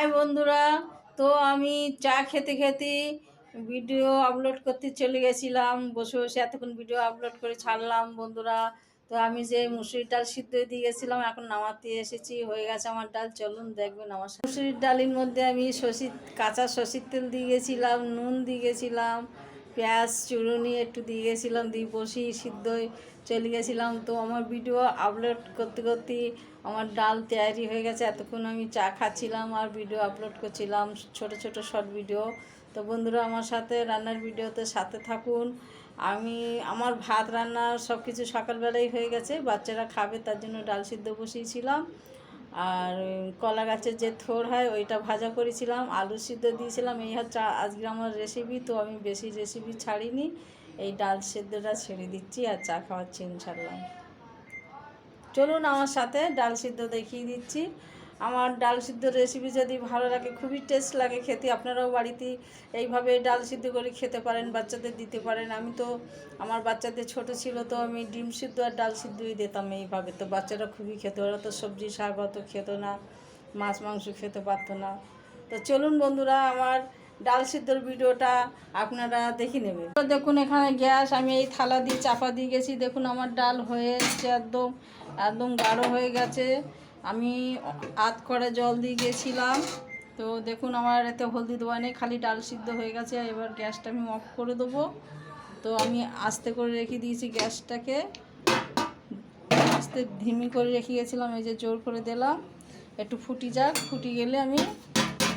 High বন্ধুরা। তো আমি চা খেতে খেতে ভিডিও আপলোড করতে চলে গেছিলাম, বসে বসে এতক্ষণ ভিডিও আপলোড করে ছাড়লাম বন্ধুরা। তো আমি যে মুসুরির ডাল সিদ্ধ দিয়ে গেছিলাম, এখন নামাতে এসেছি, হয়ে গেছে আমার ডাল। চলুন দেখবেন আমার মুসুরির ডালের মধ্যে আমি কাঁচা সর্ষের তেল দিয়ে গেছিলাম, নুন দিয়ে গেছিলাম, পেঁয়াজ চুরুনি একটু দিয়ে গেছিলাম, দিয়ে বসি সিদ্ধ চলে গেছিলাম। তো আমার ভিডিও আপলোড করতে করতে আমার ডাল তৈরি হয়ে গেছে। এতক্ষণ আমি চা খাচ্ছিলাম আর ভিডিও আপলোড করছিলাম, ছোট ছোট শর্ট ভিডিও। তো বন্ধুরা আমার সাথে রান্নার ভিডিওতে সাথে থাকুন। আমার ভাত রান্না সব কিছু সকালবেলাই হয়ে গেছে, বাচ্চারা খাবে তার জন্য ডাল সিদ্ধ বসিয়েছিলাম। আর কলা গাছের যে থোড় হয় ওইটা ভাজা করেছিলাম, আলু সিদ্ধ দিয়েছিলাম। এই হচ্ছে আজকে আমার রেসিপি। তো আমি বেশি রেসিপি ছাড়িনি, এই ডাল সিদ্ধটা ছেড়ে দিচ্ছি আর চা খাওয়াচ্ছি ইনশাল্লাহ। চলুন আমার সাথে ডাল সিদ্ধ দেখিয়ে দিচ্ছি। আমার ডাল সিদ্ধ রেসিপি যদি ভালো লাগে, খুবই টেস্ট লাগে খেতে, আপনারাও বাড়িতে এইভাবে ডাল সিদ্ধ করে খেতে পারেন, বাচ্চাদের দিতে পারেন। আমি তো আমার বাচ্চাদের ছোট ছিল, তো আমি ডিম সিদ্ধ আর ডাল সিদ্ধই দিতাম এইভাবে। তো বাচ্চারা খুবই খেত, ওরা তো সবজি শাক অত খেত না, মাছ মাংস খেতে পারতো না। তো চলুন বন্ধুরা আমার ডাল সিদ্ধর ভিডিওটা আপনারা দেখে নেবেন। দেখুন এখানে গ্যাস আমি এই থালা দিয়ে চাপা দিয়ে গেছি। দেখুন আমার ডাল হয়ে এসছে, একদম একদম গাঢ় হয়ে গেছে। আমি আধ কড়া জল দিয়ে গেছিলাম। তো দেখুন আমার এতে হলদি দেওয়া নেই, খালি ডাল সিদ্ধ হয়ে গেছে। এবার গ্যাসটা আমি অফ করে দেবো। তো আমি আস্তে করে রেখে দিয়েছি গ্যাসটাকে, আস্তে ধিমি করে রেখে গেছিলাম, এই যে জোর করে দিলাম। একটু ফুটি যাক, ফুটি গেলে আমি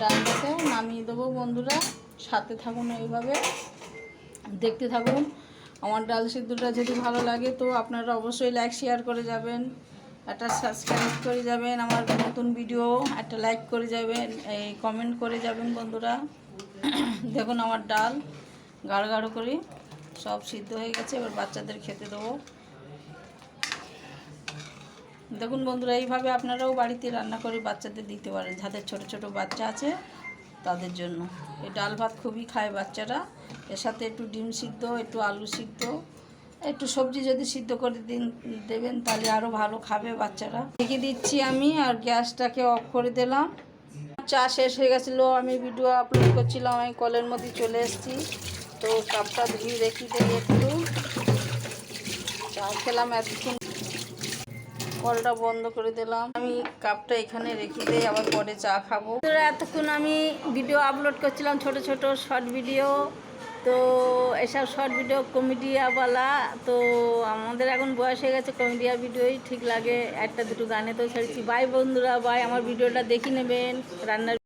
ডালটাকে নামিয়ে দেবো। বন্ধুরা সাথে থাকুন, এইভাবে দেখতে থাকুন। আমার ডাল সিদ্ধটা যদি ভালো লাগে তো আপনারা অবশ্যই লাইক শেয়ার করে যাবেন, একটা সাবস্ক্রাইব করে যাবেন, আমার নতুন ভিডিও একটা লাইক করে যাবেন, এই কমেন্ট করে যাবেন বন্ধুরা। দেখুন আমার ডাল গাঢ় গাঢ় করে সব সিদ্ধ হয়ে গেছে, এবার বাচ্চাদের খেতে দেবো। দেখুন বন্ধুরা এইভাবে আপনারাও বাড়িতে রান্না করে বাচ্চাদের দিতে পারেন, যাদের ছোট ছোট বাচ্চা আছে তাদের জন্য। এই ডাল ভাত খুবই খায় বাচ্চারা। এর সাথে একটু ডিম সিদ্ধ, একটু আলু সিদ্ধ, একটু সবজি যদি সিদ্ধ করে দেবেন তাহলে আরও ভালো খাবে বাচ্চারা। রেখে দিচ্ছি আমি, আর গ্যাসটাকে অফ করে দিলাম। চা শেষ হয়ে গেছিলো, আমি ভিডিও আপলোড করছিলাম, আমি কলের মধ্যে চলে এসেছি। তো কাপটা ধুয়ে রেখে দিই, একটু চা খেলাম এতক্ষণ, কলটা বন্ধ করে দিলাম। আমি কাপটা এখানে রেখে দিই, আবার পরে চা খাবো। এতক্ষণ আমি ভিডিও আপলোড করছিলাম, ছোট ছোট শর্ট ভিডিও। তো এসব শর্ট ভিডিও কমেডিয়াওয়ালা, তো আমাদের এখন বয়স হয়ে গেছে, কমেডিয়া ভিডিওই ঠিক লাগে, একটা দুটো গানে তো ছেড়েছি। বাই বন্ধুরা, বাই। আমার ভিডিওটা দেখে নেবেন রান্নার।